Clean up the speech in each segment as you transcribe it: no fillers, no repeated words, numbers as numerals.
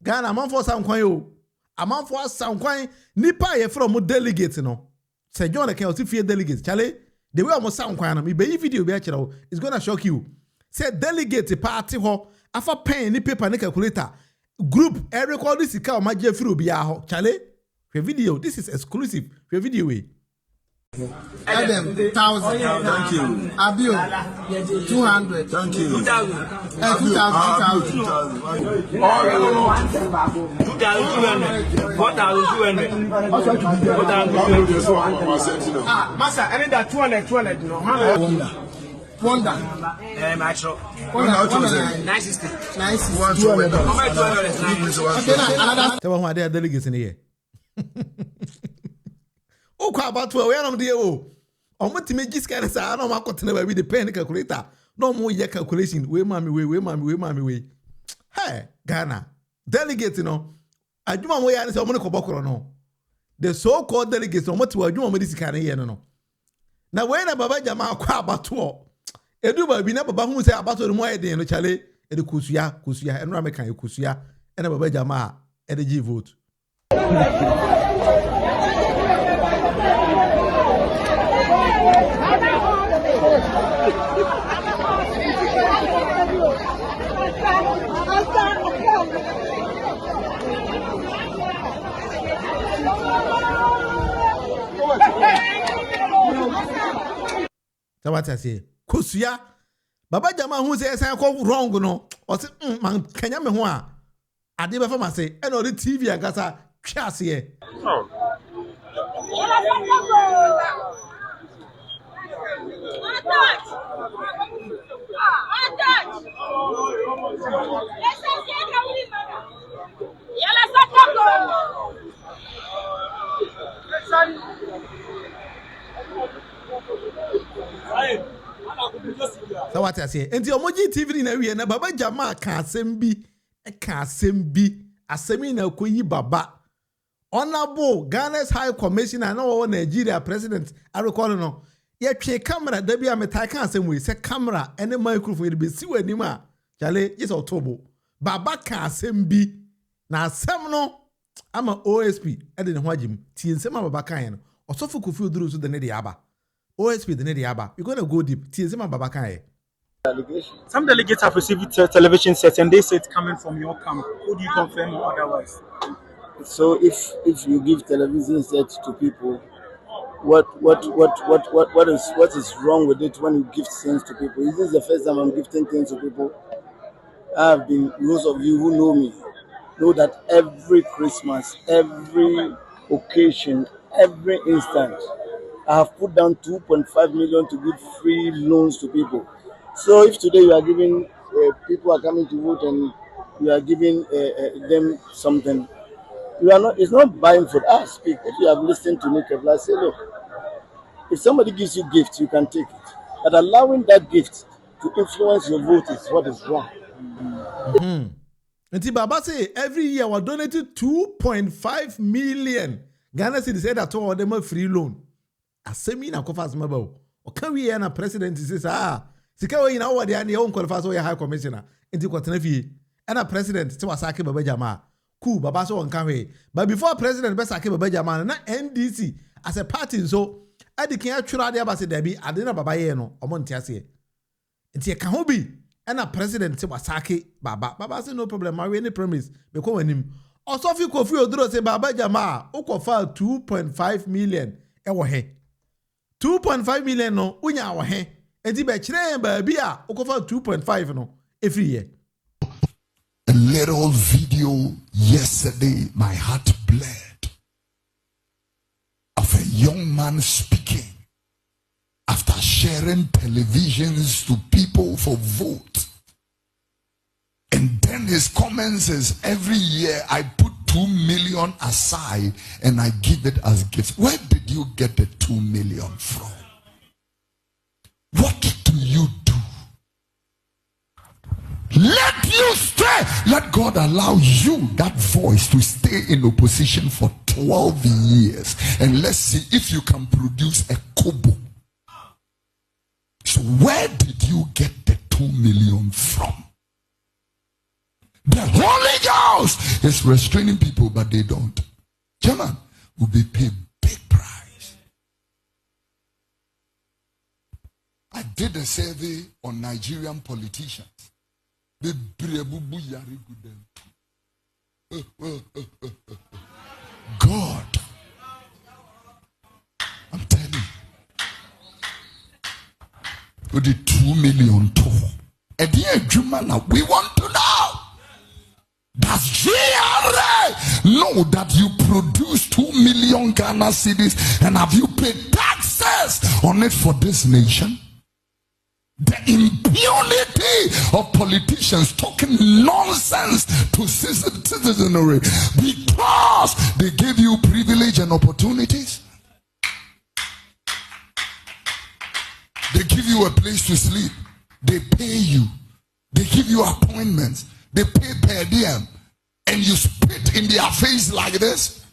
Ghana man for some kwan a man for some kwan nipa ye from delegate no say John can also fear delegates Charlie the way almost sound kwan me be video be actually is going to shock you say delegate party ho afa pen ni paper ni calculator group e record this ka o ma je free obi a ho Charlie video this is exclusive video way Adam, 1,000. Thank you. Abio, 200. Thank you. 2,000. 2,000. 4,200. Master, I need that 200, no. Wonder. Macho. 960. 200. Okay, now another delegates in here. Oh, quite about 12 years on the O. On what to make this kind of say, I don't want to never be the pen calculator. No more your calculation. Way, mommy. Hey, Ghana. Delegates, you know. I do my way and say, I'm going to go no. The so called delegates on what to do on this kind of year, no. Now, when Baba Jamal quite about 12, a do by being up about who say about the more than Charlie, and the Kusia, and Ramakan Kusia, and a Baba Jamal, and the G vote. So what I say? Kusia, Baba Jamal who says I call wrong no, or say man Kenya me ho a ade be fama say and all the TV and gasa class here. So what I say? And the Omoji TV na we na Baba Jamal ka asem bi asemi na koyi baba. Honorable Ghana's High Commissioner na Nigeria President I recall no. Ye twe camera da bia metai ka asem we say camera ene microphone be si wani ma. Chale yes otobo. Baba ka asem bi na asem no ama OSP e de ne ho agim. Tie nsem Baba kan no. Osofo Kofi Oduro so de ne de aba. OSP the Nediaba. You're going to go deep. Some delegates have received television sets and they say it's coming from your camp. Would you confirm or otherwise? So if you give television sets to people, what is wrong with it when you give things to people? Is this the first time I'm gifting things to people? Those of you who know me know that every Christmas, every occasion, every instant, I have put down 2.5 million to give free loans to people. So if today you are giving, people are coming to vote and you are giving them something, you are not. It's not buying for us. Speak. If you have listened to me, I say, look, if somebody gives you gifts, you can take it. But allowing that gift to influence your vote is what is wrong. And Baba say every year we donated 2.5 million. Ghana city said that all them a free loan. Asemi na kofa asema ba o ka wi na president says sika we na wo de an ye on qualify so ye high commissioner enti kwatena fie na president se wasake Baba Jamal ku baba so on ka we but before president be sake Baba Jamal na NDC as a party so adikin atwura de abase da bi ade na baba ye no omo ntiase enti e ka ho bi na president se wasake baba say no problem ma we any promise be ko wanim Osofi Kofi Oduro say Baba Jamal ukofa 2.5 million e wo he 2.5 million no unya wo he enti be kire ba bia ukofa 2.5 no every year. A little video yesterday, my heart bled, of a young man speaking after sharing televisions to people for vote. And then his comments is, every year I put 2 million aside and I give it as gifts. Where did you get the 2 million from? What do you do? Let you stay. Let God allow you, that voice, to stay in opposition for 12 years. And let's see if you can produce a kobo. So where did you get the 2 million from? The Holy Ghost He's restraining people, but they don't. German will be paid big price. I did a survey on Nigerian politicians. God, I'm telling you, with the 2 million tour. And we want to know, does GRA know that you produce 2 million Ghana cedis, and have you paid taxes on it for this nation? The impunity of politicians talking nonsense to citizenry because they give you privilege and opportunities. They give you a place to sleep. They pay you. They give you appointments. They pay per diem. And you spit in their face like this.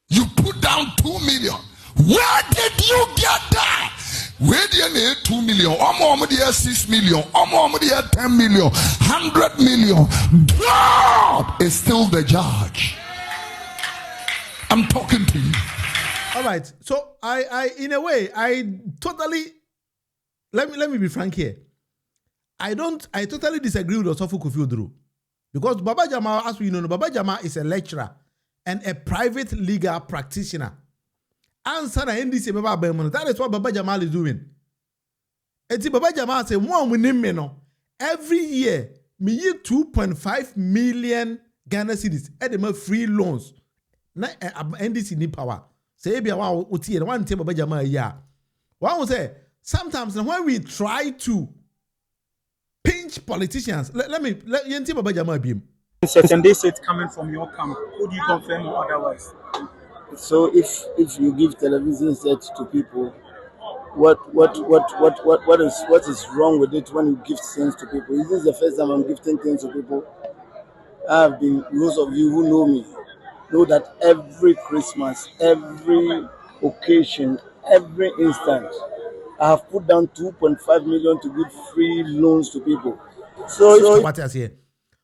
You put down 2 million. Where did you get that? Where do you need 2 million? Or 6 million? Or 10 million? 100 million? God is still the judge. I'm talking to you. All right. So I in a way, I totally, let me be frank here. I totally disagree with Osofo Kofi Oduro. Because Baba Jamal, as we know, Baba Jamal is a lecturer and a private legal practitioner. Answer na NDC Baba Bemono. That is what Baba Jamal is doing. And Baba Jamal say, every year, me ye 2.5 million Ghana cedis at the free loans. Na NDC need power. Say be wa uti and one Baba Jamal ya. One will say sometimes when we try to pinch politicians, let Yenti Baba Jamal be. And they say it's coming from your camp. Could you confirm or otherwise? So if you give television sets to people, what is wrong with it when you give things to people? This is the first time I'm gifting things to people. Those of you who know me know that every Christmas, every occasion, every instant, I have put down 2.5 million to give free loans to people. So what I say,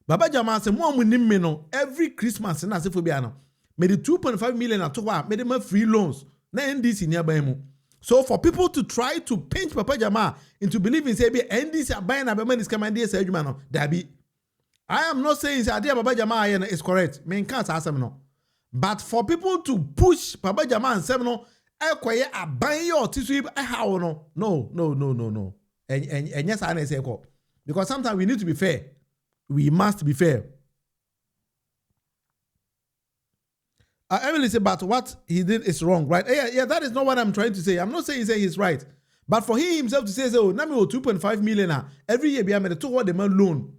Baba Jamal say more money no every Christmas na se phobia no. Me the 2.5 million at me the free loans. Na NDC nearby mu. So for people to try to pinch Baba Jamal into believing say be NDC buying a man is coming there say adwuma no. Dabi. I am not saying say idea Baba Jamal is correct. Me can't say no. But for people to push Baba Jamal and say no, ekwaye aban your tisu how no. No. And yes I say ko. Because sometimes we need to be fair. We must be fair. Emily said, but what he did is wrong, right? Yeah, that is not what I'm trying to say. I'm not saying he's right. But for he himself to say, so, now 2.5 million every year, I made to the man loan.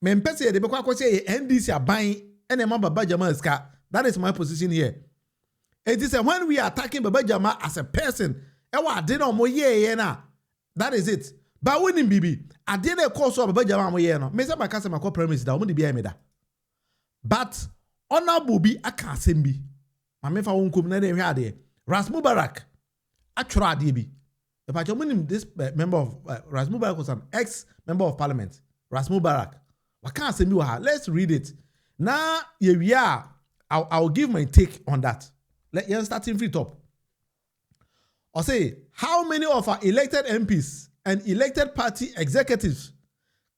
Men pese de bekwa say NDC are buying and Baba Jamal is car. That is my position here. It is when we are attacking Baba Jamal as a person, that is it. But when in BB, I did a course of Baba Jamal moyeno. Me say my cousin my premise da, omo be me da. But honorable be a can't be. My mefa won't come na dem here. Ras Mubarak, actually ade bi. If I tell this member of Ras Mubarak was an ex-member of parliament. Ras Mubarak. What can't say me? Let's read it. Now, yeah, I'll give my take on that. Let you start in free top. Or say, how many of our elected MPs and elected party executives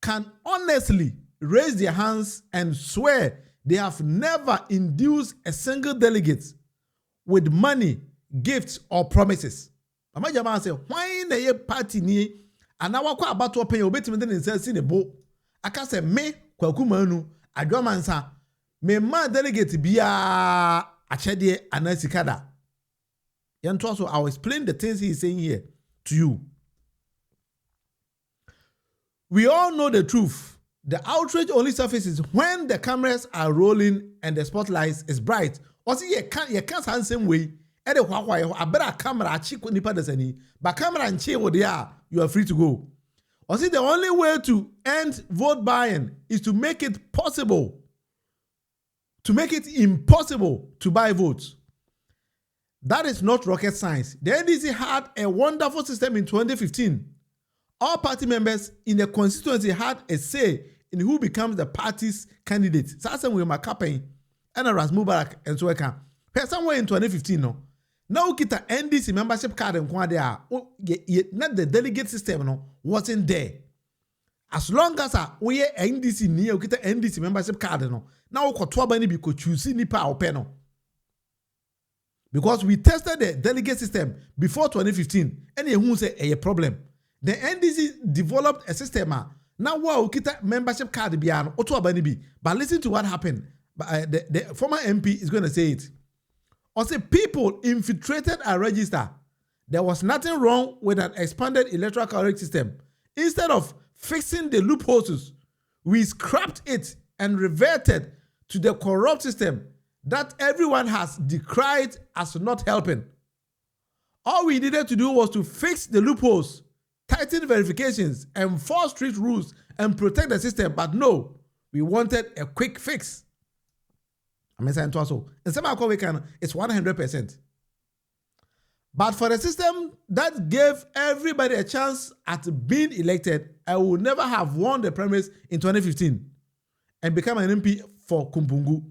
can honestly raise their hands and swear they have never induced a single delegate with money, gifts, or promises? Baba Jamal say, why na party ni anawa kwa abato pen obetimi de nsa si ne bo aka say me kwaku manu adwamansa me ma delegate bia achede anasikada yento so I'll explain the things he is saying here to you. We all know the truth. The outrage only surfaces when the cameras are rolling and the spotlight is bright. Or see you can't hand same way. I better camera chick nipa desani. But camera and chair what they are, you are free to go. Or see the only way to end vote buying is to make it possible. To make it impossible to buy votes. That is not rocket science. The NDC had a wonderful system in 2015. All party members in the constituency had a say in who becomes the party's candidate. Sasa we campaign and Ras Mubarak and so I can. Somewhere in 2015 no. Now kita NDC membership card and kwa there. Not the delegate system no wasn't there. As long as we NDC near kita NDC membership card no. Now ko twa bani bi ko choose nipa open no. Because we tested the delegate system before 2015 and who say a problem. The NDC developed a system. Now wow kita membership card biano oto abani bi. But listen to what happened. The former MP is going to say it. Or say people infiltrated our register. There was nothing wrong with an expanded electoral college system. Instead of fixing the loopholes, we scrapped it and reverted to the corrupt system that everyone has decried as not helping. All we needed to do was to fix the loopholes, tighten verifications, enforce strict rules, and protect the system. But no, we wanted a quick fix. I saying also, and some we can, it's 100%. But for the system that gave everybody a chance at being elected, I would never have won the primaries in 2015 and become an MP for Kumpungu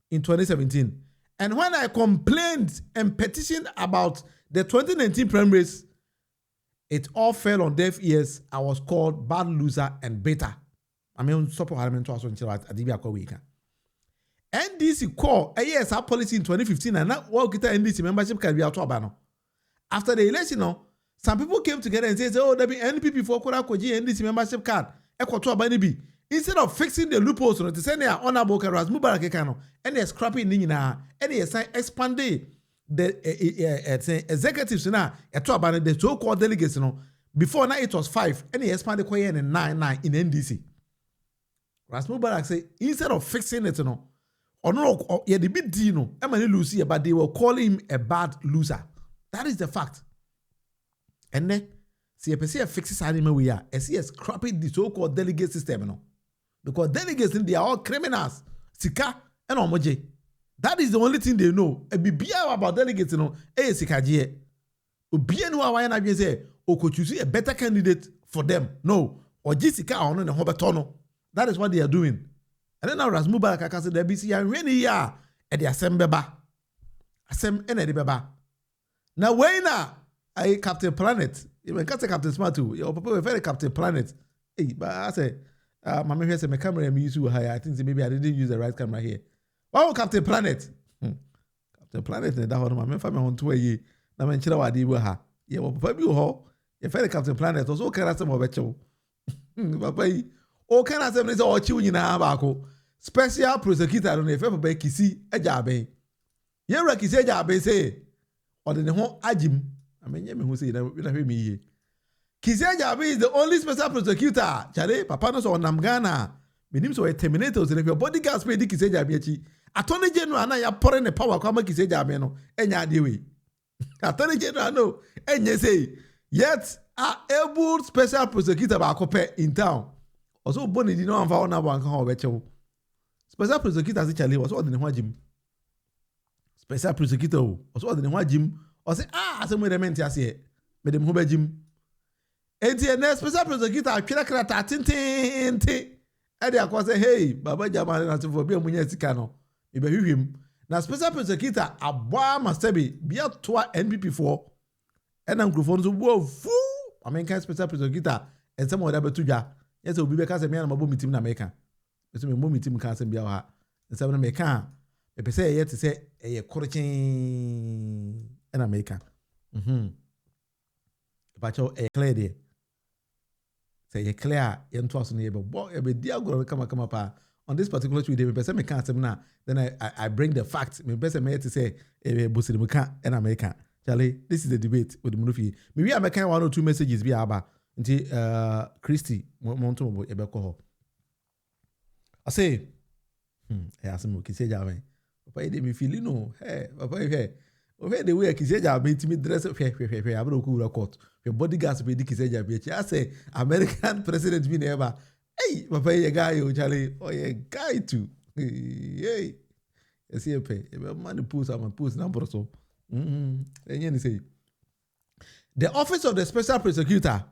in 2017. And when I complained and petitioned about the 2019 primaries, it all fell on deaf ears. I was called bad loser and bitter. I mean, support parliament to us on Adibia. NDC call a yes our policy in 2015 and now what kita NDC membership can be out of. After the election, some people came together and said, oh, there be NPP for Kora Koji NDC membership card. Instead of fixing the loopholes, to send their honorable Ras Mubarak Kano and they're scrapping Nina and they expanding the executives now the so-called delegates. Before now it was 5 and they expanded Koyen and 9 in NDC. Ras Mubarak say instead of fixing it, or no, yeah, the big Dino, Emily Lucy, but they will call him a bad loser. That is the fact. And then, see, a fixes anime we are, and see, scrapping the so-called delegate system, because delegates they are all criminals, Sika and Omoje. That is the only thing they know. And be about delegates, Sika Jie. Ubien who are I say, or could you see a better candidate for them? No, or Jessica on the Hobatono. That is what they are doing. And then now Ras Mubarak can say the BC and really ya at the Assembeba. Assem and the Baba. Now when I Captain Planet, even can't say Captain Smart too. Your papa very Captain Planet. Hey, but I say, Mamma here say my camera I'm using high. I think maybe I didn't use the right camera here. Wow, Captain Planet. Captain Planet that one my family on 2 years. Now man chira wadi ha. Yeah, papa bi ho. You very Captain Planet also can I say more becho. Papa o can I say me say o chi nyina ba ko. Special prosecutor on the Baba Kissi Agyapong. Yera Kissi Agyapong say, or the home Ajim. I mean, you who say that we don't hear me here. Kissi Agyapong is the only special prosecutor. Chale, Papa no so Namgana. Minim so a terminator. So if your bodyguards pay the Kissi Agyapong, Attorney General na ya pouring the power come Kissi Agyapong no. Enya dewe. Attorney General no. Enya say yet a able special prosecutor ba kope in town. Also, Bonnie did not have one can becho. Special prosecutor say Charlie was what the Jim. Special prosecutor was what the Jim. Or say, some way the men say, made them who Jim. And the special prosecutor, Kira Tintin. And they say, hey, Baba Jamal and for being Munyasicano. You be him. Now, special prosecutor, a boy must be a twa NPP4. And I'm going to go fool. I mean, special prosecutor and some other betuja. Yes, will be because a man of meeting in America. It's a moment team can't be our and seven American. If I say yet to say a coaching in America. But you're a clear day. Say a clear young toss neighbor. Boy, a dear girl come up on this particular Tuesday. If I can't now, then I bring the facts. My best man to say a bussy in America. Charlie, this is the debate with the Munufi. Maybe I make 1 or 2 messages via Abba until Christy Montomo Ebeko. I say, I ask him, Kissi Agyapong. Papa, they me feel no. Hey, Papa, hey, over the way Kissi Agyapong to me dress up. Hey, I don't cool record. Your bodyguards be the Kissi Agyapong. I say, American president be never. Hey, Papa, you guy, you Charlie, oh, you guy too. Hey, you see a pay. Man, pulls I'm a pulls number so. And you say, the office of the special prosecutor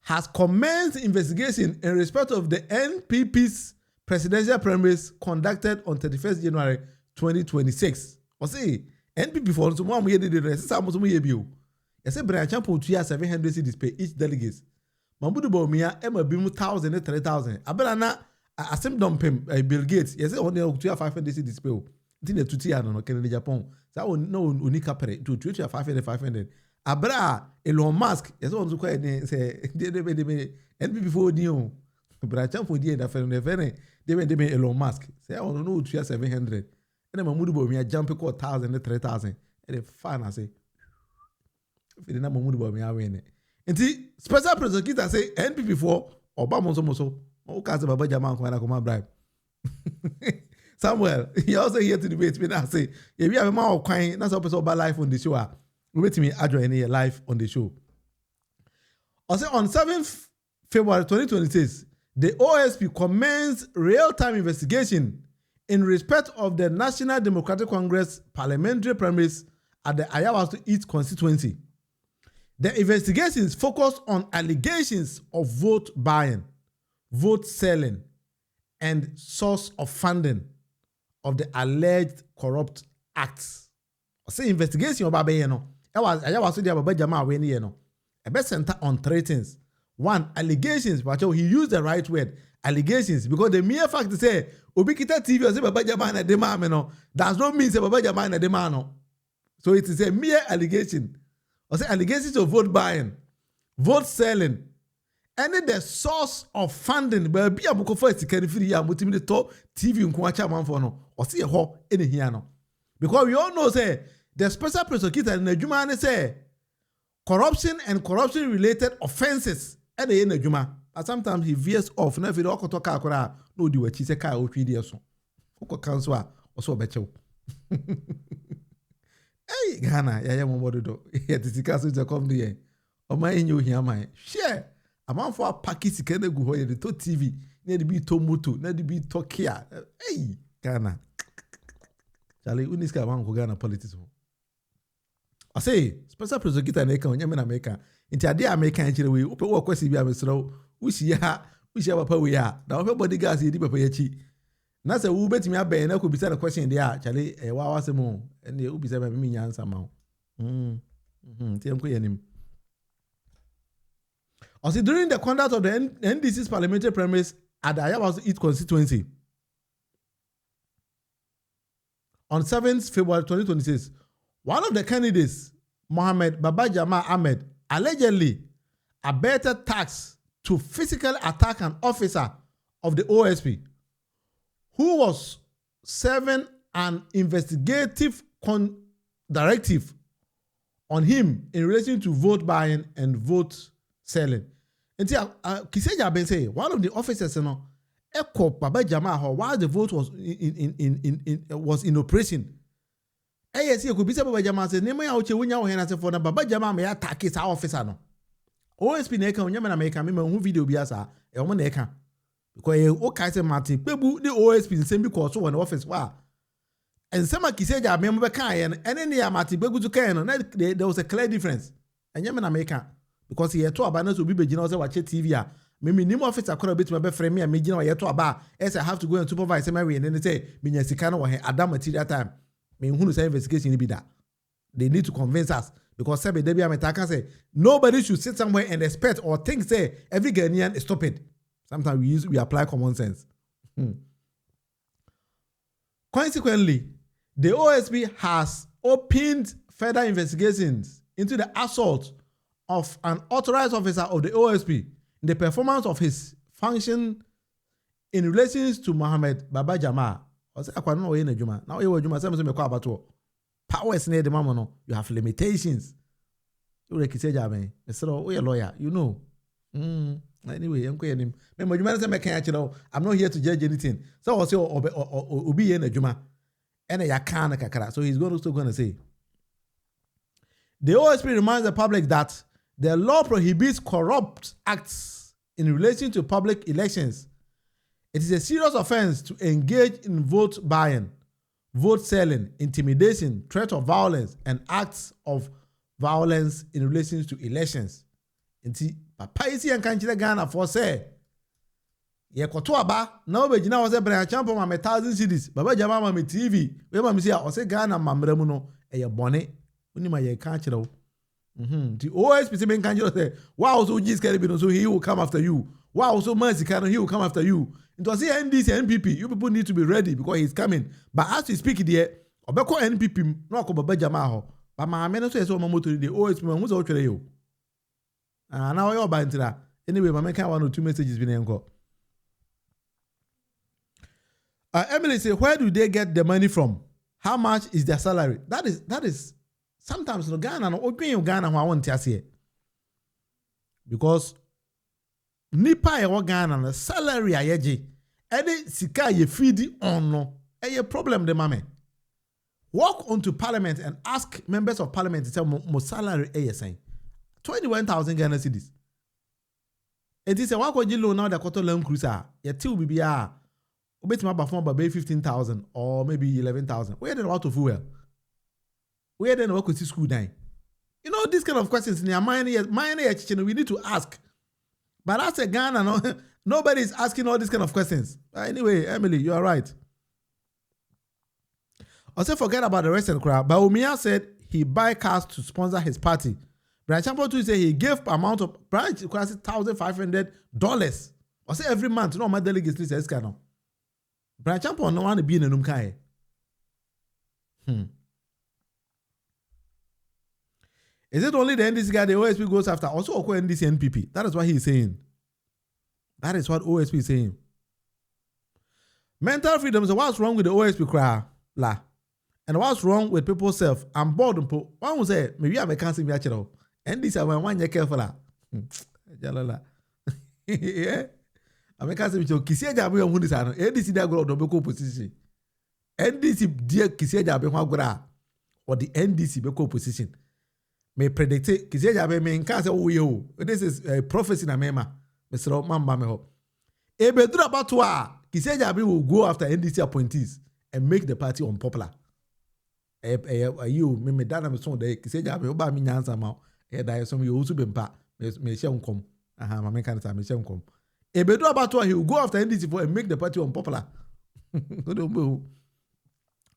has commenced investigation in respect of the NPP's presidential primaries conducted on 31st January 2026. Or say, NPP for some one year the rest, some year bio. I say, Baba Jamal to 700 cedis per each delegate. Mambudu Bomia, Emma Bimu 1,000 and 3,000. Abelana, a sim dumping Bill Gates. Yes, only to 500 cedis per. Didn't to tea no Kennedy Japan. So no unica pere to 500. Abra Elon Musk. Yes, on to quite say NPP for new. Baba Jamal for the end of the they Elon Musk. Say I want to know to 700. And then Mambudu Bomia jump 1,000 and 3,000. And the fine I say. If you didn't Mambudu Bomia win. And the special prosecutor say NPP for Obama so. O case Baba Jamal come bribe. Samuel, you also here to debate me now. Say, if you have a man of coin, that's a person about life on the show. Wait me address any live on the show. Also on 7th February 2026, the OSP commenced real-time investigation in respect of the National Democratic Congress parliamentary primaries at the Ayawaso East constituency. The investigations focused on allegations of vote buying, vote selling, and source of funding of the alleged corrupt acts. I say investigation about Bayeno. I was the Baba Jamal when you know. A best center on 3 things. 1, allegations, but he used the right word, allegations, because the mere fact to say Ubikita TV or say Baba Jamal na demano does not mean say Baba Jamal na demano. So it is a mere allegation. Or say allegations of vote buying, vote selling, and then the source of funding. But be a book for it can free ya multimedia to TV unkuacha man for no. Or see a ho in here no. Because we all know say the special prosecutor in the Juma say corruption and corruption related offenses at the end of Juma. But sometimes he veers off. Now if you don't talk akora no di wachi se kai o twidi so. Oko council or so becho. Hey Ghana ya momodo do. Ya tisika so to come there. O ma enyo hia man. Share. A man for a package can go where the TV, near the be to moto, near the be to Kia. Hey, Ghana. Charlie, we need to go Ghana politics. I say, special prosecutor in America, into a day American actually, we open what question be a Mr. We see what we are. Now, everybody got the deeper pay. Now, so we bet me up and I could be sent a question there, Charlie, a wow, some more, and they will be seven million answer now. Also, during the conduct of the NDC's parliamentary primaries at the Ayawaso East constituency on 7th February 2026, one of the candidates, Mohammed Baba Jamal Ahmed, allegedly abetted attacks to physically attack an officer of the OSP who was serving an investigative directive on him in relation to vote buying and vote selling. And Kissi Agyapong say one of the officers, echo Baba Jamal while the vote was in operation. Yes, you could be said Baba Jamal said, "Name out your window and I said for the Baba Jamal may attack his officer no." OSP neka when you make a who video biasa a woman neka because okay say Martin Pebu the OSP in same because so one office wa. And some Kissi Agyapong be kind and then the Martin Pebu to kind there was a clear difference. And you make because he had to abandon to be beginning to watch TV. Maybe new officer could have been my friend me and me, I had to about as I have to go and supervise Mary and then they say, Minyasicano or Adam material time. Me who say investigation be that. They need to convince us because Sabe Debbie Ametaka say nobody should sit somewhere and expect or think say every Ghanaian is stupid. Sometimes we apply common sense. Consequently, the OSP has opened further investigations into the assault of an authorized officer of the OSP in the performance of his function in relation to Mohammed Baba Jamal. Now you powers near the mama, you have limitations. You Kissi Agyapong, Mr. a lawyer, you know. Anyway, I'm going him. I'm not here to judge anything. So also Obi in the Juma and a yakana kakara. So he's also going to say. The OSP reminds the public that the law prohibits corrupt acts in relation to public elections. It is a serious offense to engage in vote buying, vote selling, intimidation, threat of violence, and acts of violence in relation to elections. papa isi en kan kire Ghana for say ye koto aba na obegina wo say Baba Jamal ma me 1,000 cedis Baba Jamal ma me TV we ma me say o say Ghana mamra mu no eye bone oni ma ye kan kire wo the OSP say men kan kire say wow so gis carry be no so he will come after you wow so mercy can he will come after you it was say NDC NPP you people need to be ready because he's coming but as we speak there obeko NPP no akọ Baba Jamal ho ba ma me no so say o motor the OSP ma hu so twere yo na we oba ntira anyway ma me kan one or two messages bi na enko. Emily say, where do they get the money from? How much is their salary? That is sometimes no Ghana no odwen Ghana ho awon tiase. Because nipa e Ghana no salary ayeje. Ede sika ye feed on no. A problem de mame. Walk onto parliament and ask members of parliament to tell mo salary e saying 21,000 Ghana cedis. It is a wakoji loan now the quarter loan cruiser. Ye till bibia obetima ba form ba 15,000 or maybe 11,000. Where then out of fuel? Where then work with school dine? You know this kind of questions in your mind we need to ask. But as a Ghana, no, nobody is asking all these kind of questions. Anyway, Emily, you are right. Also forget about the rest of the crowd. But Umia said he buy cars to sponsor his party. Brian Champo too say he gave amount of branch $1,500. Or say every month, no my delegates list is canon. Brian Champo no want to be in a numkai. Is it only the NDC guy the OSP goes after? Also, Oko NDC NPP. That is what he is saying. That is what OSP is saying. Mental freedom. So what's wrong with the OSP cry? La. And what's wrong with people's self? I'm bored. One will say, maybe I'm a cancer. NDC, I want you careful. Jalala. Yeah. I'm a cancer. Kissi Agyapong who is an NDC that go to position. NDC dear Kissi Agyapong or the NDC beko position. May predict Kissi Agyapong may cancer. Oh, this is a prophecy na mema. Mr. Mamba meho. Ebedura about Kissi Agyapong will go after NDC appointees and make the party unpopular. You me dana me son de Kissi Agyapong oba mi nyansa ma e da so me osu bempa me hye nkom aha ma me kan ta me hye nkom. Ebedura about he will go after NDC for and make the party unpopular.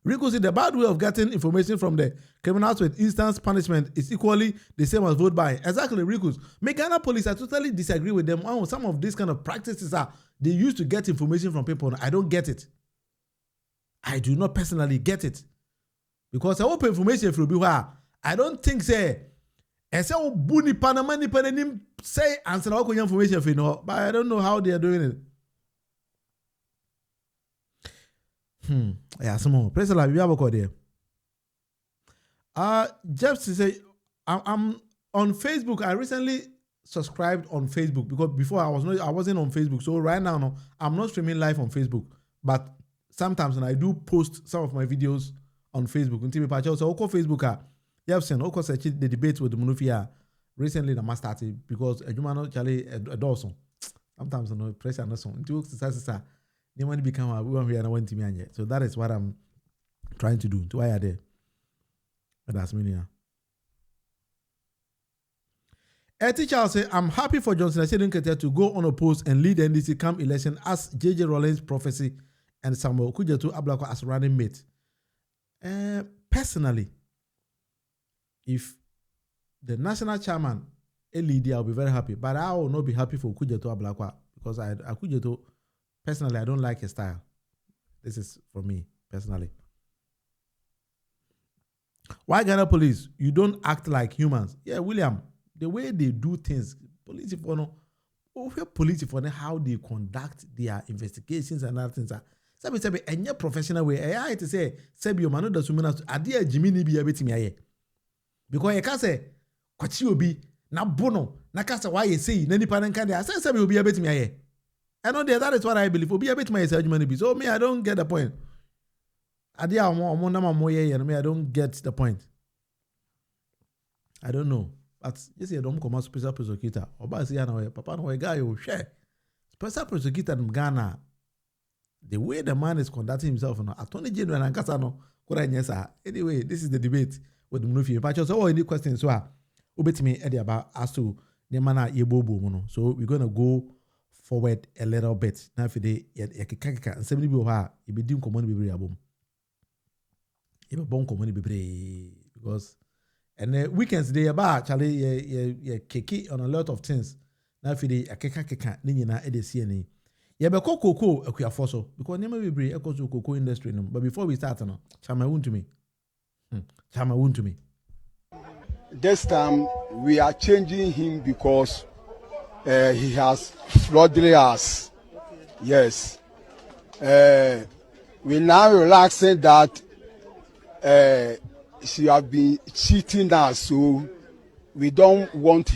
Rico said the bad way of getting information from the criminals with instant punishment is equally the same as vote buying. Exactly, Rico. Ghana police, I totally disagree with them. Some of these kind of practices are they used to get information from people. I don't get it. I do not personally get it. Because I hope information from you. I don't think say I say buni Panama ni panenim say answer all information for no, but I don't know how they are doing it. Yeah, some more. Praise the Lord. We have a call there. Jeff say I'm on Facebook. I recently subscribed on Facebook because before I wasn't on Facebook. So right now, no, I'm not streaming live on Facebook. But sometimes when I do post some of my videos on Facebook, until me so Oko Facebook Jeff seen Oko search the debate with the Munufia recently. I must start because a Jumano Charlie a Dawson. Sometimes I know pressure no song. Until success they want to become a woman here and I want to be. So that is what I'm trying to do. To why are there? But that's me. A teacher say, I'm happy for Johnson Achedenkete to go unopposed and lead the NDC camp election as JJ Rawlings prophecy and Samuel Okudzeto Ablakwa as running mate. Personally, if the national chairman a leader, I'll be very happy. But I will not be happy for Okudzeto Ablakwa because Okudzeto, personally, I don't like his style. This is for me, personally. Why Ghana police? You don't act like humans. Yeah, William, the way they do things, police for no, police for how they conduct their investigations and other things. Sabi, any professional way. I to say, Sabi, you man do sumina. Adia Jimmy ni be abetimi aye. Because you can say, kwachi obi na bono na kasa why you say nani panan kan dey. Say Sabi obi abetimi aye. I know that is what I believe. Obi abetimi aye judgment be. So me, I don't get the point. Adia omo na mo ye me, I don't get the point. I don't know. But you see, I don't come out special prosecutor. Oba say na papa no guy you share. Special prosecutor in Ghana. The way the man is conducting himself, Attorney General and Kasano, anyway, this is the debate with Munufi. But also, any questions, so obey me, Eddie, about as to the man at Yebobo. So we're gonna go forward a little bit. Now for the yakaka and 70 people ha, you be doing common be abom. You be bon common be because and the weekends they about Charlie keki on a lot of things. Now for the yakaka ni na edesi ani. Yeah, but cocoa akuya so because never be brave echo to cocoa industry. But before we start, no, Chama won to me. Chama won to me. This time we are changing him because he has flooded us. Yes. We now relaxing that she have been cheating us, so we don't want